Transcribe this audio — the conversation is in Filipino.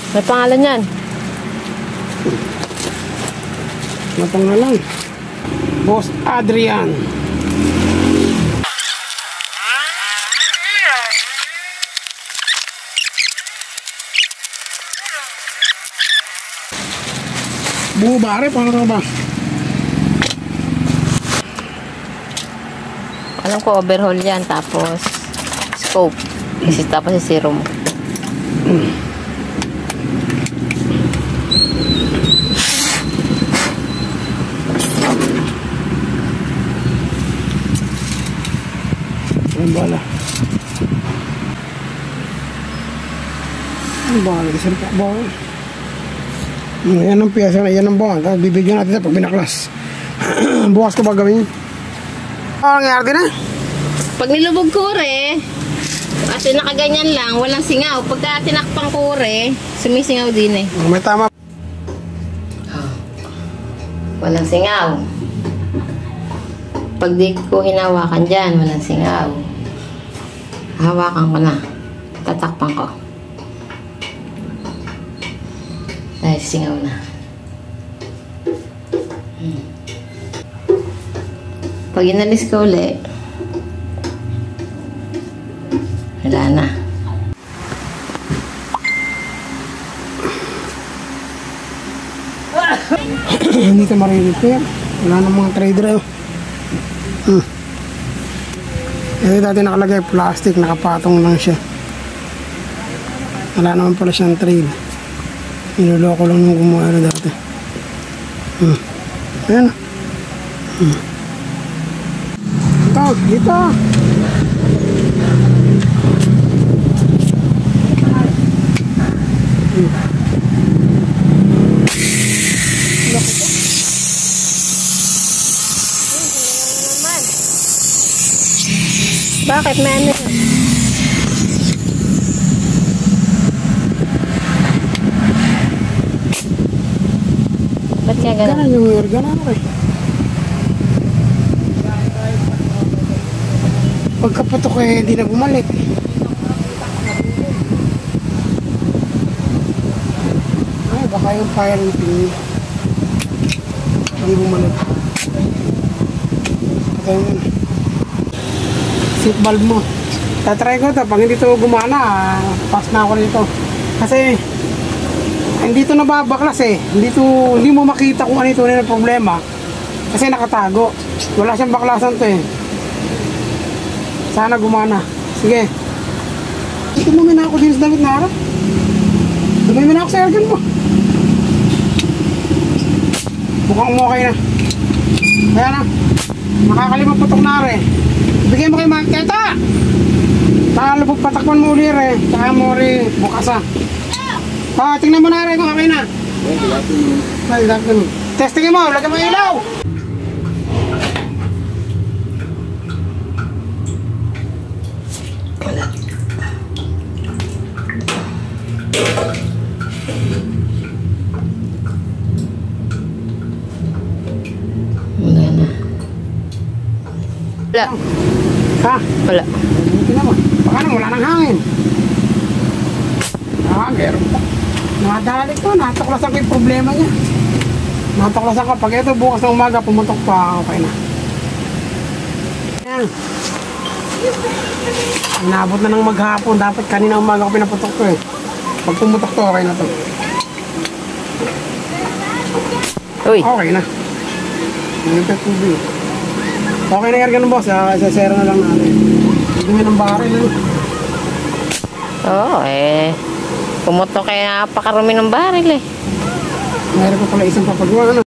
May pangalan yan. May pangalan. Boss Adrian. Bumabari, paano ba? Alam ko overhaul yan, tapos scope. Kasi tapos si serum. Ang bala. Ang bala, isang pakbaw. Yan ang piyasa na, yan ang buwan. Tapos bibigyan natin pag binaklas. Bukas ko ba gawin? Ano nangyari din eh? Pag nilubog kure, at nakaganyan lang, walang singaw. Pagka tinakpang kure, sumisingaw din eh. May tama. Walang singaw. Pag di ko hinawakan dyan, walang singaw. Hawakan ko na. Tatakpan ko. Dahil singaw na. Pag inalis ko ulit, wala na. Hindi ka marirepair. Wala na mga trader eh. Ito dati nakalagay plastic, nakapatong lang siya. Wala naman pala siyang trade. Niloloko lang yung gumawa na dati. Ayan. Ito, dito. Bakit? May ano yun? Ba't kaya gano'n? Ganun yung organ ano eh. Pagkapatok eh, hindi na bumalik. Ay, baka yung firing pin. Hindi bumalik. Patay mo na. Seat valve mo. Tatry ko ito. Pag hindi ito gumana, pass na ako nito. Kasi, hindi ito nababaklas eh. Hindi mo makita kung ano ito na yung problema. Kasi nakatago. Wala siyang baklasan ito eh. Sana gumana. Sige. Ito mo na ako din sa damit na harap. Dumay mo na ako sa airgun mo. Mukhang okay na. Kaya na. Makakalimang putok na rin. Bigyan mo kayo mga keta. Talubog patakpan mo ulit rin. Saka mo rin bukas ah. Tingnan mo na rin kung okay na. Testingin mo. Lagyan mo ilaw. Wala na. Wala. Ha? Wala. Hindi naman. Baka na wala nang hangin. Meron pa. Nadali ko. Natuklasan ko yung problema niya. Natuklasan ko. Pag ito bukas ng umaga pumutok pa. Okay na. Ayan. Inabot na ng maghapon. Dapat kanina umaga ko pinaputok ko eh. Pag pumutok to, okay na to. Uy. Okay na. Hindi pa tubig. Okay na yan ganun boss. Isasera na lang natin. Dumi ng baril eh. Oo eh. Pumutok kaya napakarumi ng baril eh. Meron ko pala isang papagawa. Ano?